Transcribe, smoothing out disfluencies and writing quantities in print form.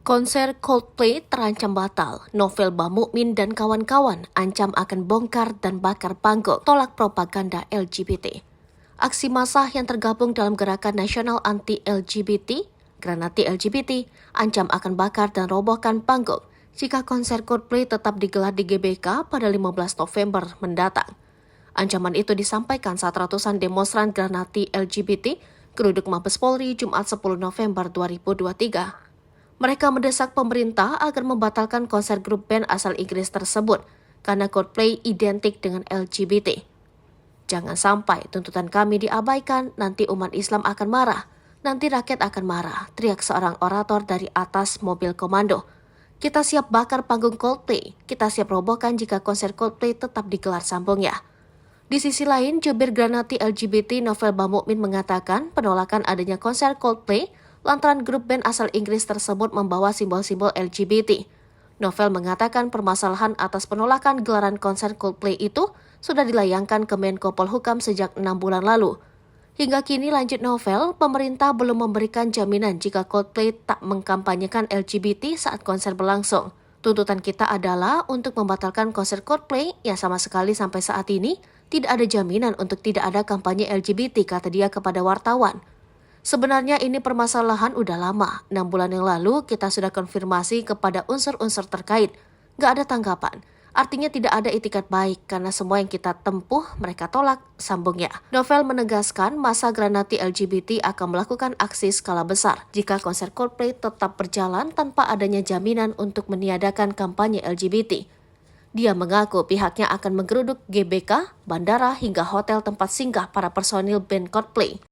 Konser Coldplay terancam batal. Novel Bamumin dan kawan-kawan ancam akan bongkar dan bakar panggung, tolak propaganda LGBT. Aksi massa yang tergabung dalam Gerakan Nasional Anti-LGBT, Granati LGBT, ancam akan bakar dan robohkan panggung jika konser Coldplay tetap digelar di GBK pada 15 November mendatang. Ancaman itu disampaikan saat ratusan demonstran Granati LGBT geruduk Mabes Polri Jumat 10 November 2023. Mereka mendesak pemerintah agar membatalkan konser grup band asal Inggris tersebut karena Coldplay identik dengan LGBT. Jangan sampai tuntutan kami diabaikan, nanti umat Islam akan marah, nanti rakyat akan marah, teriak seorang orator dari atas mobil komando. Kita siap bakar panggung Coldplay, kita siap robohkan jika konser Coldplay tetap digelar, sambungnya. Di sisi lain, jubir Granati LGBT Novel Bamumin mengatakan penolakan adanya konser Coldplay lantaran grup band asal Inggris tersebut membawa simbol-simbol LGBT. Novel mengatakan permasalahan atas penolakan gelaran konser Coldplay itu sudah dilayangkan ke Menko Polhukam sejak 6 bulan lalu. Hingga kini, lanjut Novel, pemerintah belum memberikan jaminan jika Coldplay tak mengkampanyekan LGBT saat konser berlangsung. Tuntutan kita adalah untuk membatalkan konser Coldplay yang sama sekali sampai saat ini tidak ada jaminan untuk tidak ada kampanye LGBT, kata dia kepada wartawan. Sebenarnya ini permasalahan udah lama, 6 bulan yang lalu kita sudah konfirmasi kepada unsur-unsur terkait. Gak ada tanggapan, artinya tidak ada itikat baik karena semua yang kita tempuh mereka tolak, sambungnya. Novel menegaskan masa Granati LGBT akan melakukan aksi skala besar jika konser Coldplay tetap berjalan tanpa adanya jaminan untuk meniadakan kampanye LGBT. Dia mengaku pihaknya akan menggeruduk GBK, bandara hingga hotel tempat singgah para personil band Coldplay.